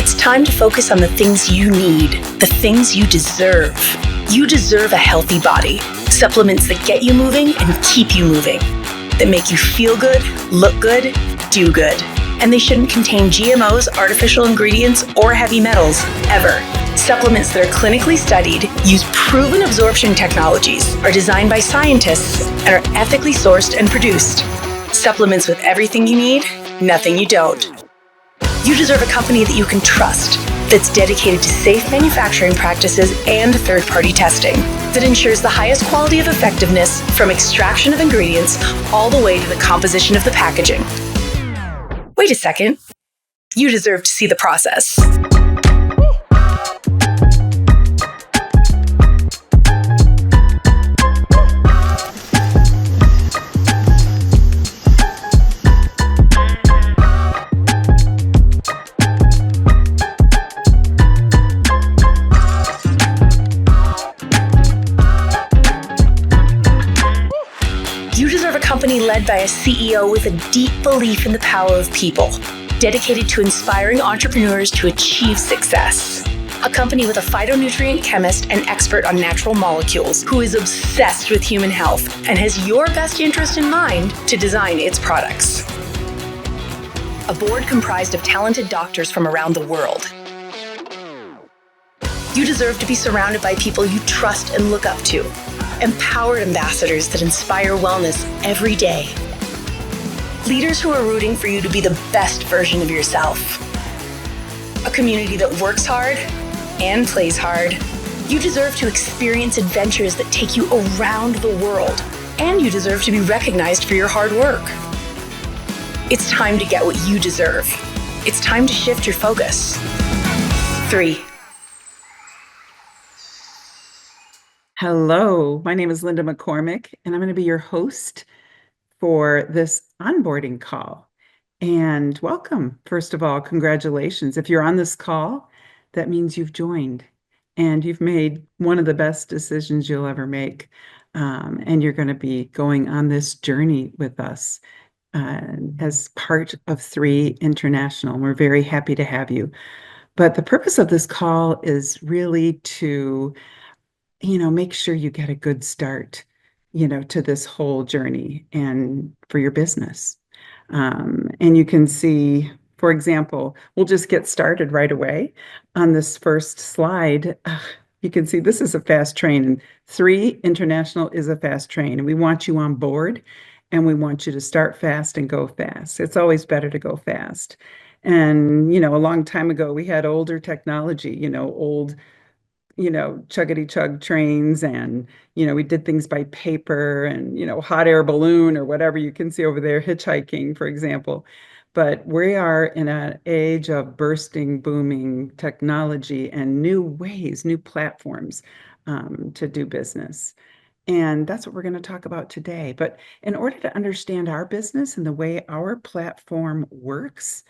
It's time to focus on the things you need, the things you deserve. You deserve a healthy body, supplements that get you moving and keep you moving, that make you feel good, look good, do good. And they shouldn't contain GMOs, artificial ingredients, or heavy metals, ever. Supplements that are clinically studied, use proven absorption technologies, are designed by scientists, and are ethically sourced and produced. Supplements with everything you need, nothing you don't. You deserve a company that you can trust, that's dedicated to safe manufacturing practices and third-party testing, that ensures the highest quality of effectiveness from extraction of ingredients all the way to the composition of the packaging. Wait a second. You deserve to see the process. You deserve a company led by a CEO with a deep belief in the power of people, dedicated to inspiring entrepreneurs to achieve success. A company with a phytonutrient chemist and expert on natural molecules who is obsessed with human health and has your best interest in mind to design its products. A board comprised of talented doctors from around the world. You deserve to be surrounded by people you trust and look up to. Empowered ambassadors that inspire wellness every day. Leaders who are rooting for you to be the best version of yourself. A community that works hard and plays hard. You deserve to experience adventures that take you around the world, and you deserve to be recognized for your hard work. It's time to get what you deserve. It's time to shift your focus. 3. Hello, my name is Linda McCormick, and I'm going to be your host for this onboarding call. And welcome. First of all, congratulations. If you're on this call, that means you've joined and you've made one of the best decisions you'll ever make. And you're going to be going on this journey with us as part of 3 International. We're very happy to have you. But the purpose of this call is really to make sure you get a good start, to this whole journey and for your business. And you can see, for example, we'll just get started right away on this first slide. You can see this is a fast train, and 3 International is a fast train, and we want you on board, and we want you to start fast and go fast. It's always better to go fast. And, a long time ago, we had older technology, old chuggity chug trains, and we did things by paper and hot air balloon or whatever you can see over there, hitchhiking, for example. But we are in an age of bursting, booming technology and new ways, new platforms to do business. And that's what we're going to talk about today. But in order to understand our business and the way our platform works,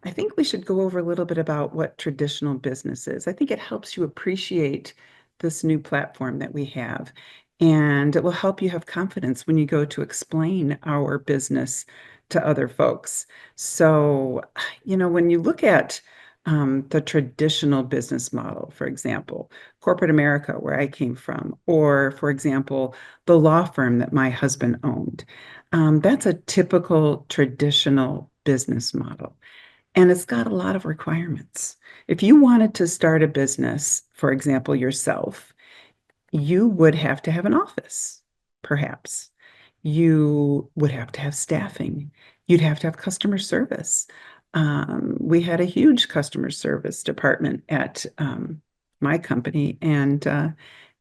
I think we should go over a little bit about what traditional business is. I think it helps you appreciate this new platform that we have, and it will help you have confidence when you go to explain our business to other folks. So, when you look at the traditional business model, for example, corporate America, where I came from, or, for example, the law firm that my husband owned, that's a typical traditional business model. And it's got a lot of requirements. If you wanted to start a business, for example, yourself, you would have to have an office, perhaps. You would have to have staffing. You'd have to have customer service. We had a huge customer service department at my company, and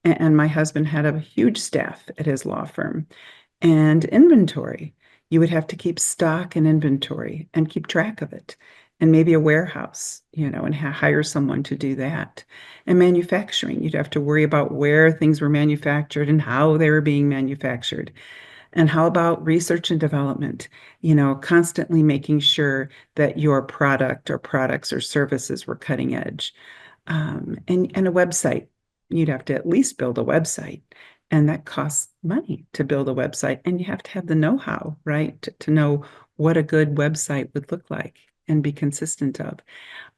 my husband had a huge staff at his law firm. And inventory. You would have to keep stock and inventory and keep track of it, and maybe a warehouse, and hire someone to do that. And manufacturing, you'd have to worry about where things were manufactured and how they were being manufactured. And how about research and development? Constantly making sure that your product or products or services were cutting edge. And a website, you'd have to at least build a website. And that costs money to build a website. And you have to have the know-how, right? To know what a good website would look like. and be consistent of.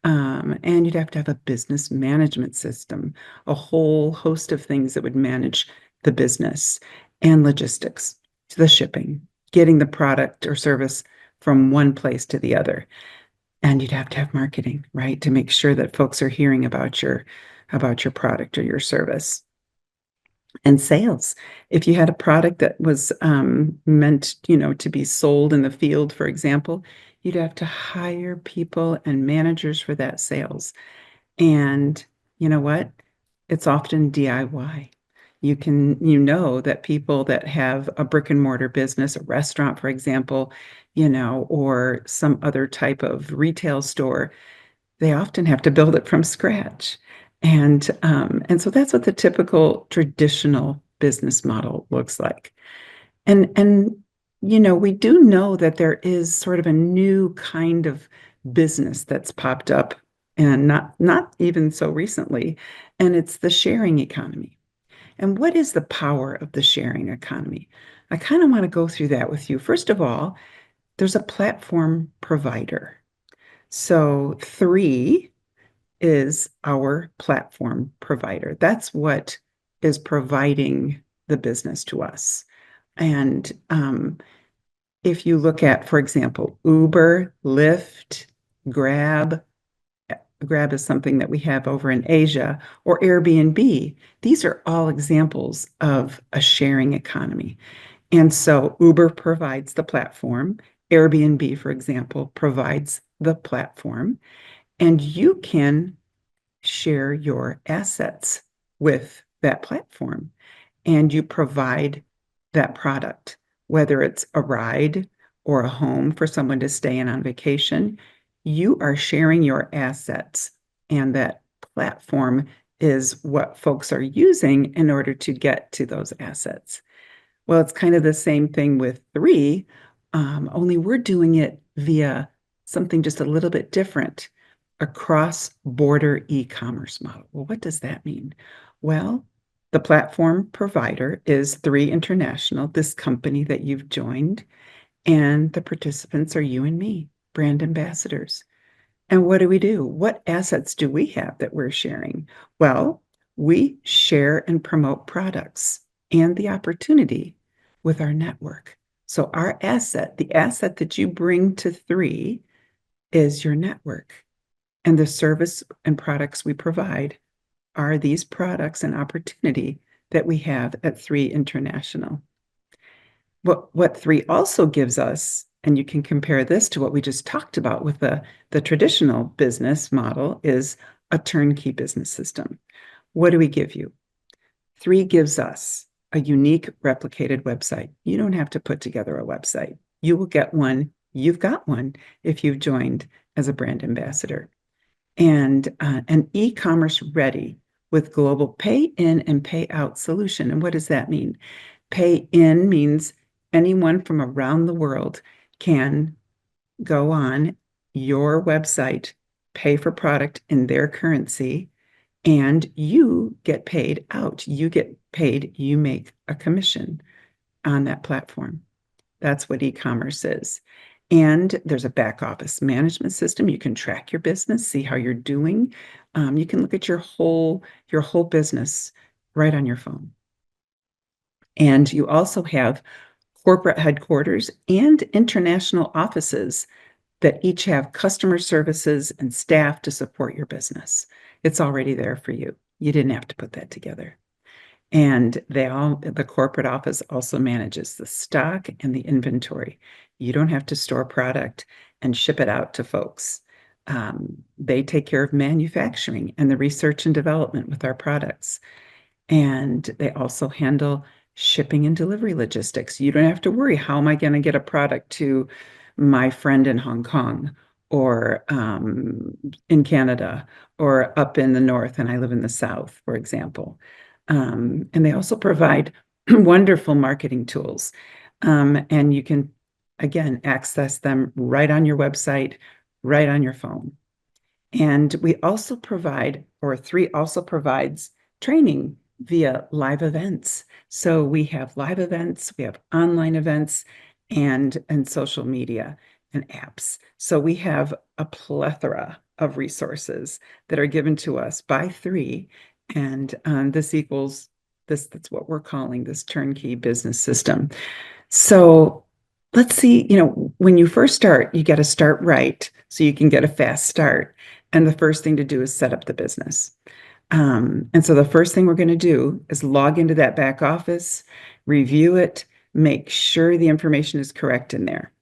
And you'd have to have a business management system, a whole host of things that would manage the business and logistics, the shipping, getting the product or service from one place to the other. And you'd have to have marketing, right, to make sure that folks are hearing about your product or your service. And sales. If you had a product that was meant, to be sold in the field, for example, you'd have to hire people and managers for that sales. And you know what? It's often DIY. That people that have a brick and mortar business, a restaurant, for example, or some other type of retail store, they often have to build it from scratch. And so that's what the typical traditional business model looks like. And we do know that there is sort of a new kind of business that's popped up, and not even so recently, and it's the sharing economy. And what is the power of the sharing economy? I kind of want to go through that with you. First of all, there's a platform provider. So 3 is our platform provider. That's what is providing the business to us. And if you look at, for example, Uber, Lyft, Grab, Grab is something that we have over in Asia, or Airbnb, these are all examples of a sharing economy. And so Uber provides the platform. Airbnb, for example, provides the platform. And you can share your assets with that platform, and you provide that product, whether it's a ride or a home for someone to stay in on vacation. You are sharing your assets, and that platform is what folks are using in order to get to those assets. Well, it's kind of the same thing with 3, only we're doing it via something just a little bit different, a cross-border e-commerce model. Well, what does that mean? Well, the platform provider is 3 International, this company that you've joined, and the participants are you and me, brand ambassadors. And what do? What assets do we have that we're sharing? Well, we share and promote products and the opportunity with our network. So our asset, the asset that you bring to 3, is your network. And the service and products we provide are these products and opportunity that we have at 3 International. What 3 also gives us, and you can compare this to what we just talked about with the traditional business model, is a turnkey business system. What do we give you? 3 gives us a unique replicated website. You don't have to put together a website. You will get one. You've got one if you've joined as a brand ambassador. And an e-commerce ready with global pay in and pay out solution. And what does that mean? Pay in means anyone from around the world can go on your website, pay for product in their currency, and you get paid out. You get paid, you make a commission on that platform. That's what e-commerce is. And there's a back office management system. You can track your business, see how you're doing. You can look at your whole business right on your phone. And you also have corporate headquarters and international offices that each have customer services and staff to support your business. It's already there for you. You didn't have to put that together. And the corporate office also manages the stock and the inventory. You don't have to store product and ship it out to folks. They take care of manufacturing and the research and development with our products. And they also handle shipping and delivery logistics. You don't have to worry, how am I going to get a product to my friend in Hong Kong, or in Canada, or up in the north, and I live in the south, for example. And they also provide wonderful marketing tools. And you can, again, access them right on your website, right on your phone. And we also provide, or 3 also provides, training via live events. So we have live events, we have online events, and social media. and apps. So we have a plethora of resources that are given to us by three, and this equals this. That's what we're calling this turnkey business system. So let's see, when you first start, you got to start right so you can get a fast start. And the first thing to do is set up the business. And so the first thing we're going to do is log into that back office, review it, make sure the information is correct in there.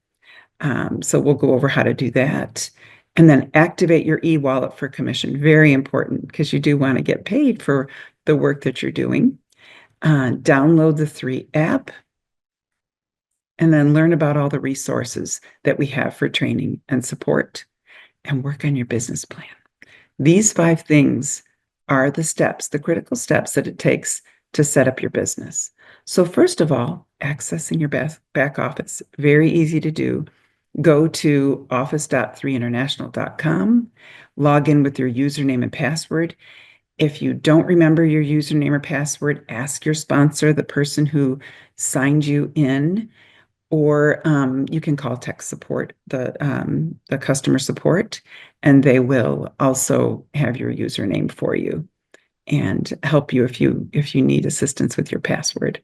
So we'll go over how to do that. And then activate your e-wallet for commission. Very important because you do want to get paid for the work that you're doing. Download the 3 app and then learn about all the resources that we have for training and support and work on your business plan. These 5 things are the steps, the critical steps that it takes to set up your business. So first of all, accessing your back office, very easy to do. Go to office.3international.com, log in with your username and password. If you don't remember your username or password, ask your sponsor, the person who signed you in, or you can call tech support, the customer support, and they will also have your username for you and help you if you need assistance with your password.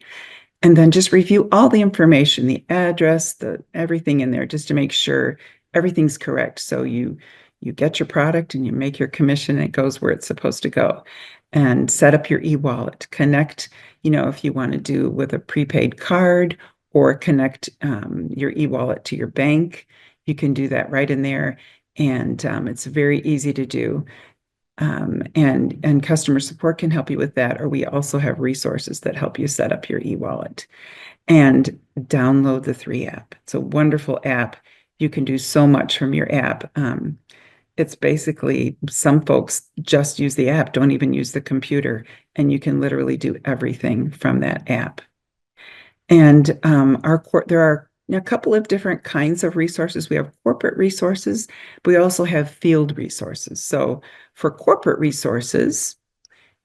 And then just review all the information, the address, everything in there, just to make sure everything's correct. So you get your product and you make your commission and it goes where it's supposed to go. And set up your e-wallet. Connect, if you want to do with a prepaid card, or connect your e-wallet to your bank. You can do that right in there. And it's very easy to do. And customer support can help you with that, or we also have resources that help you set up your e-wallet. And download the 3 app. It's a wonderful app. You can do so much from your app. It's basically, some folks just use the app, don't even use the computer, and you can literally do everything from that app. And there are a couple of different kinds of resources. We have corporate resources, but we also have field resources. So for corporate resources,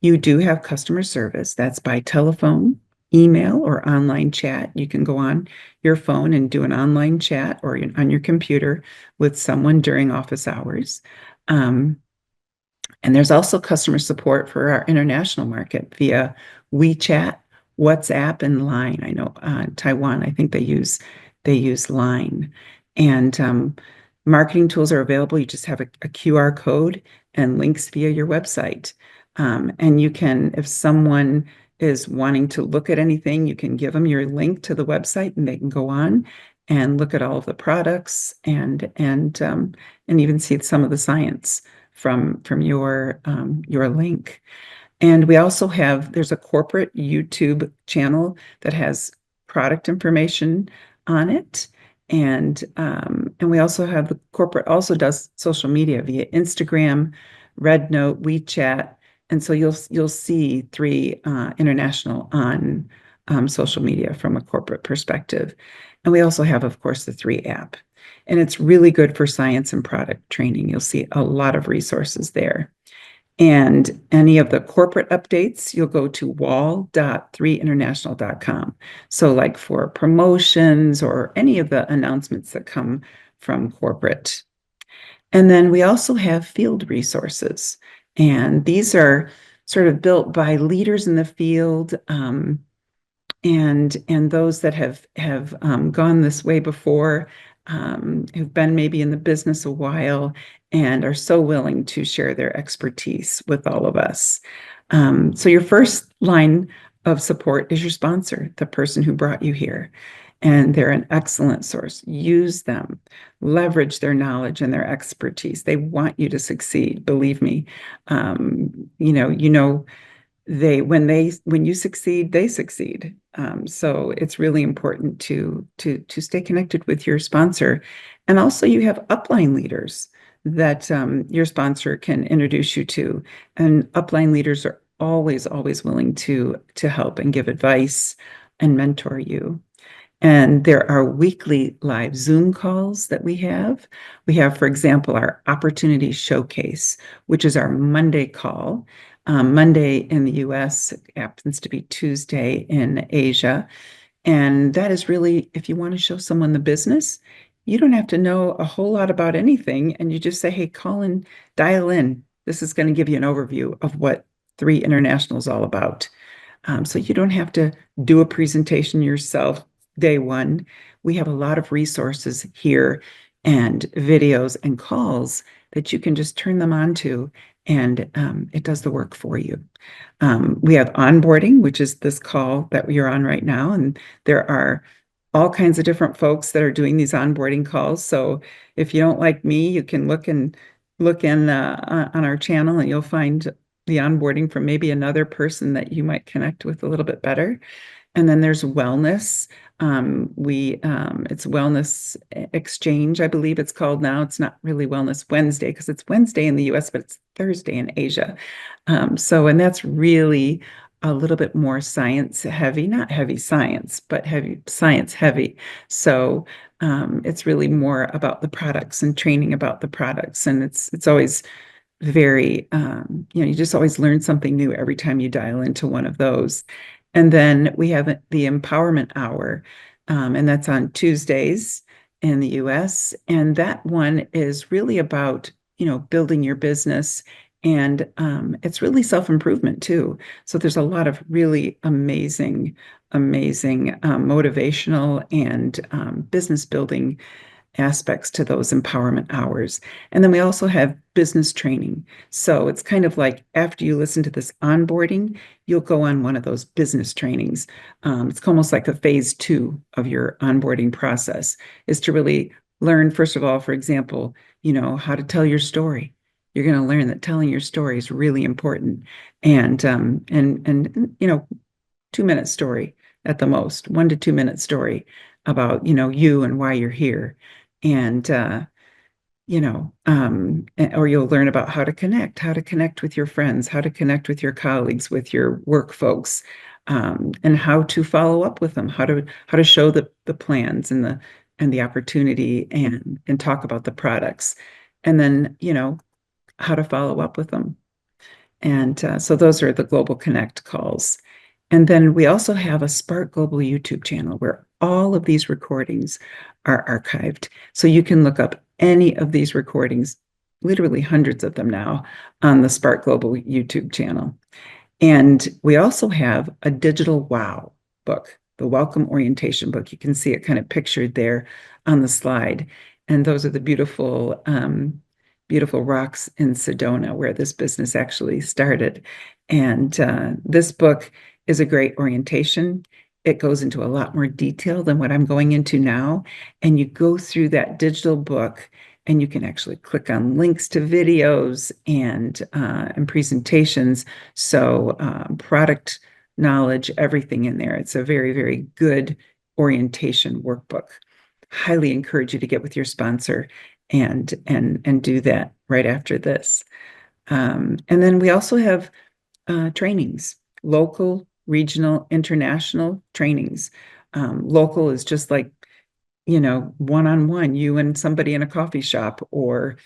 you do have customer service. That's by telephone, email, or online chat. You can go on your phone and do an online chat or on your computer with someone during office hours. And there's also customer support for our international market via WeChat, WhatsApp, and Line. I know Taiwan, I think they use Line. And marketing tools are available. You just have a QR code and links via your website. And you can, if someone is wanting to look at anything, you can give them your link to the website and they can go on and look at all of the products and even see some of the science from your link. And we also there's a corporate YouTube channel that has product information on it. And we also have the corporate also does social media via Instagram, Red Note, WeChat. And so you'll see 3 International on social media from a corporate perspective. And we also have, of course, the 3 app. And it's really good for science and product training. You'll see a lot of resources there. And any of the corporate updates, you'll go to wall.3international.com. So like for promotions or any of the announcements that come from corporate. And then we also have field resources. And these are sort of built by leaders in the field, and those that have gone this way before, who've been maybe in the business a while and are so willing to share their expertise with all of us. So your first line of support is your sponsor, the person who brought you here. And they're an excellent source. Use them, leverage their knowledge and their expertise. They want you to succeed. Believe me. When you succeed, they succeed. So it's really important to stay connected with your sponsor. And also you have upline leaders that your sponsor can introduce you to. And upline leaders are always willing to help and give advice and mentor you. And there are weekly live Zoom calls that we have. We have, for example, our Opportunity Showcase, which is our Monday call. Monday in the US happens to be Tuesday in Asia. And that is really, if you want to show someone the business, you don't have to know a whole lot about anything. And you just say, hey, call in, dial in. This is going to give you an overview of what Three International is all about. So you don't have to do a presentation yourself day one. We have a lot of resources here and videos and calls that you can just turn them on to, and it does the work for you. We have onboarding, which is this call that you're on right now, and there are all kinds of different folks that are doing these onboarding calls. So if you don't like me, you can look in on our channel, and you'll find the onboarding from maybe another person that you might connect with a little bit better. And then there's wellness. It's Wellness Exchange, I believe it's called now. It's not really Wellness Wednesday because it's Wednesday in the US, but it's Thursday in Asia. And that's really a little bit more science heavy, not heavy science, but heavy science heavy. So it's really more about the products and training about the products. And it's always very, you just always learn something new every time you dial into one of those. And then we have the Empowerment Hour, and that's on Tuesdays in the US. And that one is really about, building your business. And it's really self-improvement too. So there's a lot of really amazing, amazing motivational and business building aspects to those empowerment hours. And then we also have business training. So it's kind of like after you listen to this onboarding, you'll go on one of those business trainings. It's almost like a phase 2 of your onboarding process is to really learn, first of all, for example, how to tell your story. You're going to learn that telling your story is really important. And 2-minute story at the most, 1 to 2 minute story about, you and why you're here. And, or you'll learn about how to connect with your friends, how to connect with your colleagues, with your work folks, and how to follow up with them, how to show the plans and the opportunity and talk about the products. And then, how to follow up with them. And so those are the Global Connect calls. And then we also have a Spark Global YouTube channel where all of these recordings are archived. So you can look up any of these recordings, literally hundreds of them now, on the Spark Global YouTube channel. And we also have a digital wow book, the Welcome Orientation book. You can see it kind of pictured there on the slide. And those are the beautiful, beautiful rocks in Sedona where this business actually started. And this book is a great orientation. It goes into a lot more detail than what I'm going into now. And you go through that digital book and you can actually click on links to videos and presentations. So product knowledge, everything in there. It's a very, very good orientation workbook. Highly encourage you to get with your sponsor and do that right after this. And then we also have trainings, local, regional, international trainings. Local is just like, one-on-one, you and somebody in a coffee shop or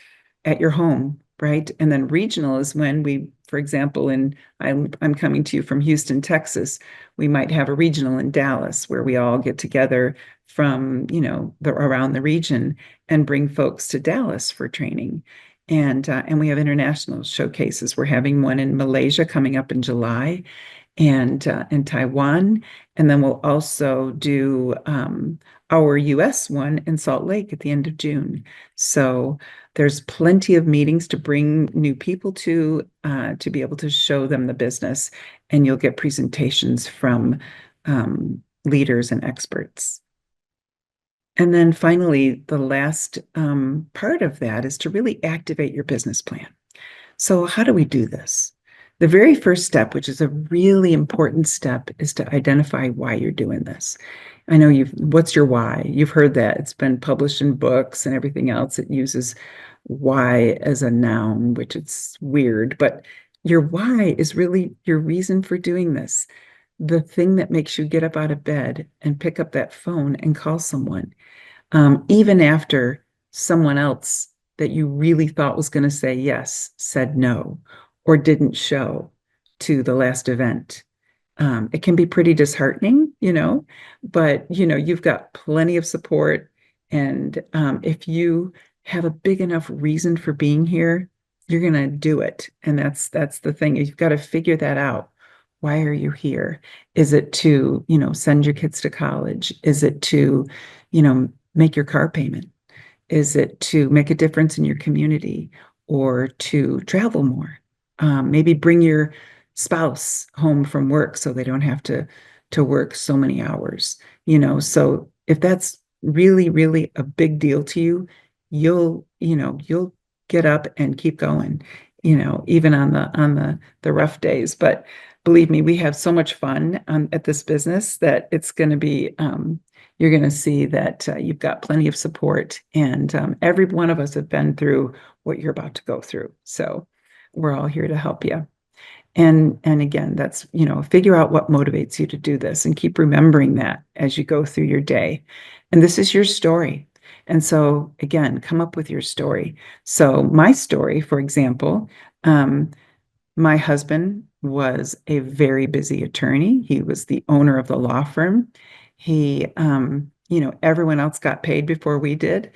at your home, right? And then regional is when we, for example, I'm coming to you from Houston, Texas. We might have a regional in Dallas where we all get together from, around the region and bring folks to Dallas for training. And we have international showcases. We're having one in Malaysia coming up in July, and in Taiwan. And then we'll also do our US one in Salt Lake at the end of June. So there's plenty of meetings to bring new people to be able to show them the business. And you'll get presentations from leaders and experts. And then finally, the last part of that is to really activate your business plan. So how do we do this? The very first step, which is a really important step, is to identify why you're doing this. I know what's your why? You've heard that. It's been published in books and everything else. It uses why as a noun, which it's weird, but your why is really your reason for doing this. The thing that makes you get up out of bed and pick up that phone and call someone, even after someone else that you really thought was going to say yes said no or didn't show to the last event. It can be pretty disheartening, but you've got plenty of support And if you have a big enough reason for being here, you're going to do it. And that's the thing. You've got to figure that out. Why are you here? Is it to, send your kids to college? Is it to, make your car payment? Is it to make a difference in your community or to travel more? Maybe bring your spouse home from work so they don't have to work so many hours. So if that's really, really a big deal to you, you'll get up and keep going, even on the rough days. But believe me, we have so much fun at this business that it's going to be you're going to see that you've got plenty of support, and every one of us have been through what you're about to go through. So we're all here to help you. And again, that's, figure out what motivates you to do this and keep remembering that as you go through your day. And this is your story. And so again, come up with your story. So my story, for example, my husband was a very busy attorney. He was the owner of the law firm. He, everyone else got paid before we did.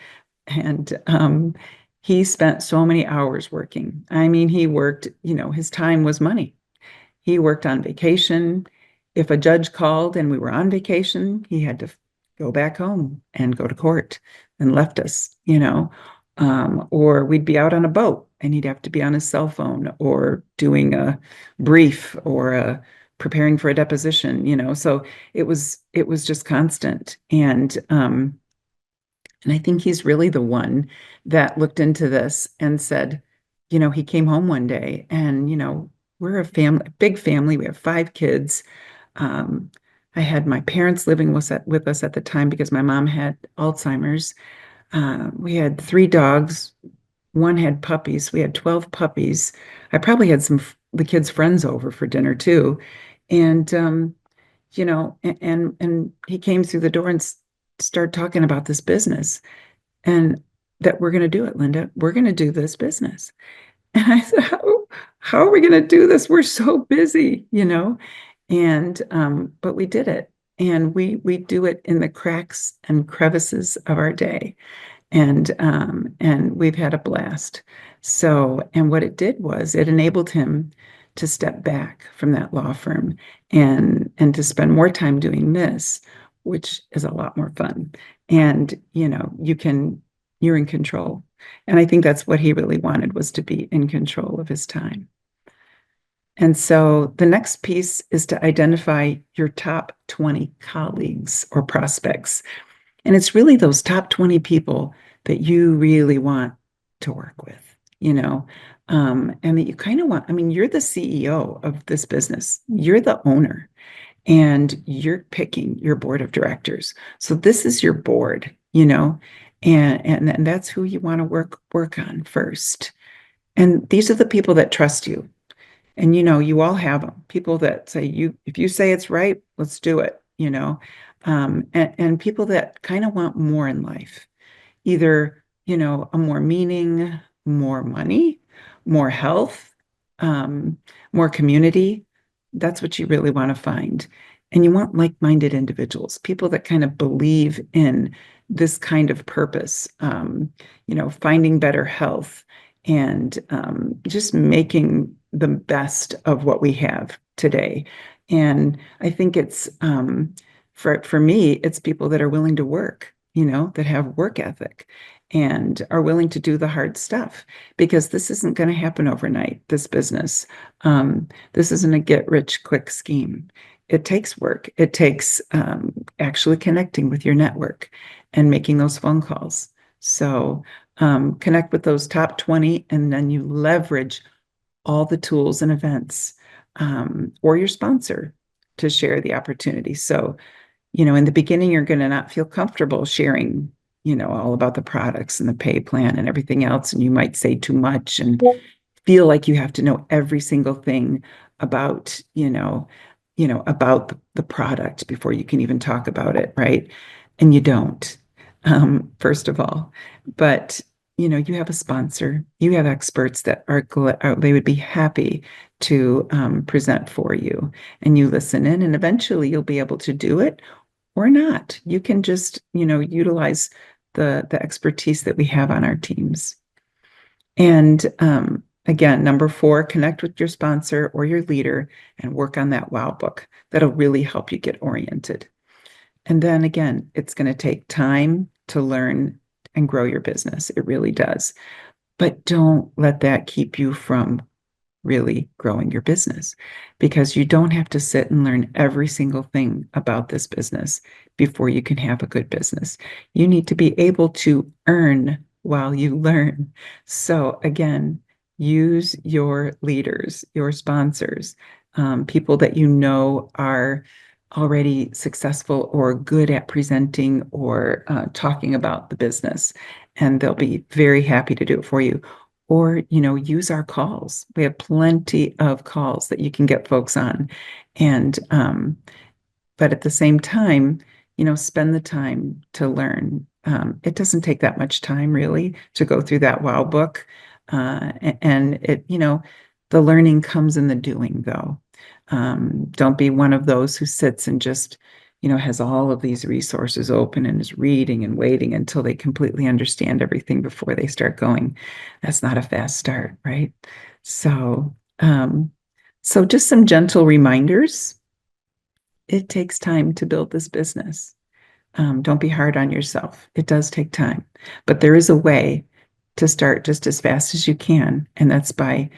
And he spent so many hours working. I mean, he worked, his time was money. He worked on vacation. If a judge called and we were on vacation, he had to go back home and go to court and left us, or we'd be out on a boat and he'd have to be on his cell phone or doing a brief or preparing for a deposition, so it was just constant. And I think he's really the one that looked into this and said, he came home one day and, we're a big family. We have 5 kids. I had my parents living with us at the time because my mom had Alzheimer's. We had 3 dogs. One had puppies. We had 12 puppies. I probably had the kids' friends over for dinner too. And, and he came through the door and started talking about this business and that we're going to do it, Linda. We're going to do this business. And I said, how are we going to do this? We're so busy, and but we did it. And we do it in the cracks and crevices of our day. And we've had a blast. So, and what it did was it enabled him to step back from that law firm and to spend more time doing this, which is a lot more fun. And, you're in control. And I think that's what he really wanted, was to be in control of his time. And so the next piece is to identify your top 20 colleagues or prospects. And it's really those top 20 people that you really want to work with, and that you kind of want. I mean, you're the CEO of this business, you're the owner, and you're picking your board of directors. So this is your board, and that's who you want to work on first. And these are the people that trust you. And you all have them. People that say, if you say it's right, let's do it, and people that kind of want more in life, either, a more meaning, more money, more health, more community. That's what you really want to find. And you want like-minded individuals, people that kind of believe in this kind of purpose, finding better health and just making the best of what we have today. And I think it's, for me, it's people that are willing to work, that have work ethic and are willing to do the hard stuff, because this isn't going to happen overnight, this business. This isn't a get-rich-quick scheme. It takes work. It takes actually connecting with your network and making those phone calls. So connect with those top 20, and then you leverage all the tools and events or your sponsor to share the opportunity. So, in the beginning, you're going to not feel comfortable sharing, all about the products and the pay plan and everything else. And you might say too much and feel like you have to know every single thing about, about the product before you can even talk about it, right? And you don't, first of all. But, you have a sponsor, you have experts that they would be happy to present for you, and you listen in, and eventually you'll be able to do it or not. You can just, utilize the expertise that we have on our teams. And again, number 4, connect with your sponsor or your leader and work on that wow book. That'll really help you get oriented. And then again, it's going to take time to learn and grow your business. It really does. But don't let that keep you from really growing your business, because you don't have to sit and learn every single thing about this business before you can have a good business. You need to be able to earn while you learn. So again, use your leaders, your sponsors, people that you know are already successful or good at presenting or talking about the business, and they'll be very happy to do it for you. Or, use our calls. We have plenty of calls that you can get folks on. And, but at the same time, spend the time to learn. It doesn't take that much time really to go through that wow book. And it, the learning comes in the doing though. Don't be one of those who sits and just, has all of these resources open and is reading and waiting until they completely understand everything before they start going. That's not a fast start, right? So, so just some gentle reminders. It takes time to build this business. Don't be hard on yourself. It does take time, but there is a way to start just as fast as you can, and that's by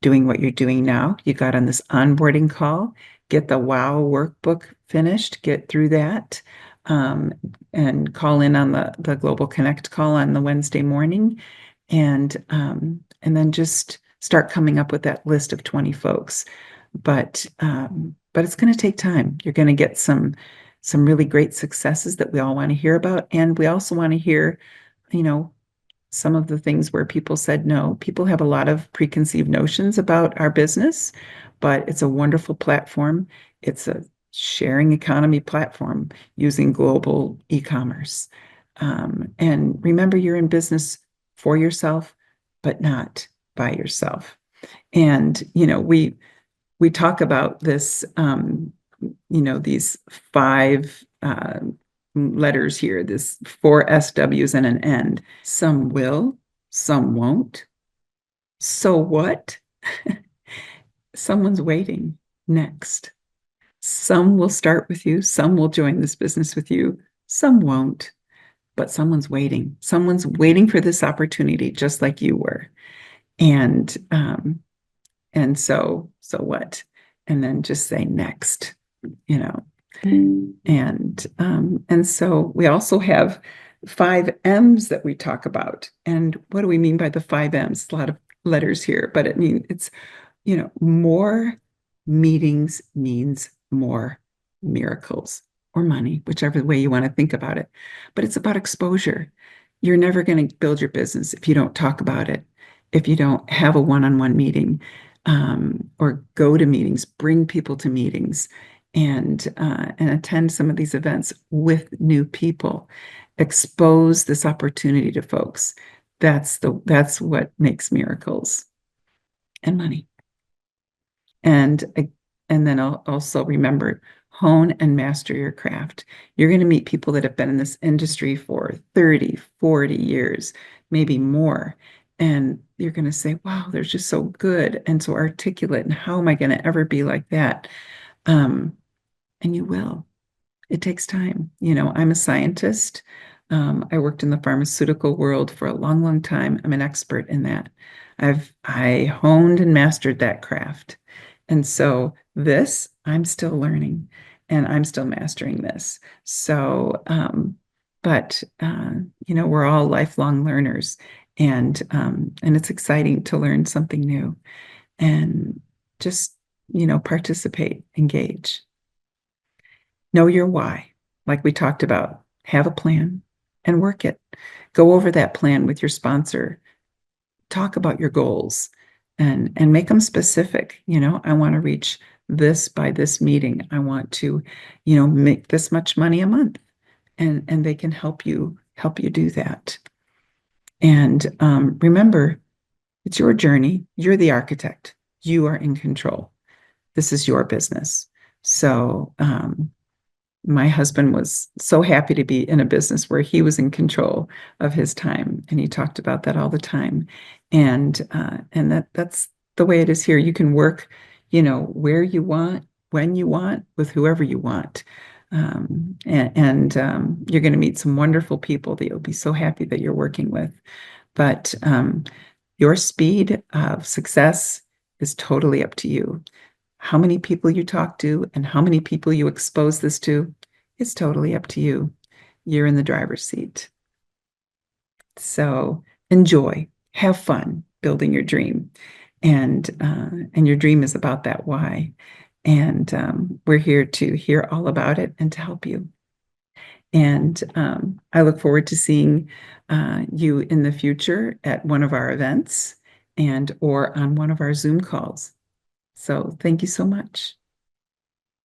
doing what you're doing now. You got on this onboarding call, get the WOW workbook finished, get through that, and call in on the Global Connect call on the Wednesday morning, and then just start coming up with that list of 20 folks. But it's going to take time. You're going to get some really great successes that we all want to hear about, and we also want to hear, some of the things where people said no. People have a lot of preconceived notions about our business, but it's a wonderful platform. It's a sharing economy platform using global e-commerce. And remember, you're in business for yourself, but not by yourself. And, we talk about this, these 5 letters here, this 4 SWs and an N. Some will, some won't. So what? Someone's waiting next. Some will start with you, some will join this business with you, some won't, but someone's waiting. Someone's waiting for this opportunity just like you were. And so what? And then just say next, And so we also have 5 M's that we talk about. And what do we mean by the 5 M's? A lot of letters here, but it's, more meetings means more miracles or money, whichever way you want to think about it. But it's about exposure. You're never going to build your business if you don't talk about it, if you don't have a one-on-one meeting, or go to meetings, bring people to meetings, and attend some of these events with new people. Expose this opportunity to folks. That's what makes miracles and money. And then I'll also remember, hone and master your craft. You're going to meet people that have been in this industry for 30, 40 years, maybe more. And you're going to say, wow, they're just so good and so articulate. And how am I going to ever be like that? And you will. It takes time. I'm a scientist. I worked in the pharmaceutical world for a long, long time. I'm an expert in that. I honed and mastered that craft. And so I'm still learning and I'm still mastering this. So, we're all lifelong learners, and it's exciting to learn something new and just, participate, engage. Know your why, like we talked about. Have a plan and work it. Go over that plan with your sponsor. Talk about your goals and make them specific. I want to reach this by this meeting. I want to, make this much money a month, and they can help you do that. And remember, it's your journey. You're the architect. You are in control. This is your business. So my husband was so happy to be in a business where he was in control of his time, and he talked about that all the time. And that's the way it is here. You can work, where you want, when you want, with whoever you want. You're going to meet some wonderful people that you'll be so happy that you're working with. But your speed of success is totally up to you. How many people you talk to and how many people you expose this to is totally up to you. You're in the driver's seat. So enjoy, have fun building your dream. And your dream is about that why. And we're here to hear all about it and to help you. And I look forward to seeing you in the future at one of our events or on one of our Zoom calls. So thank you so much.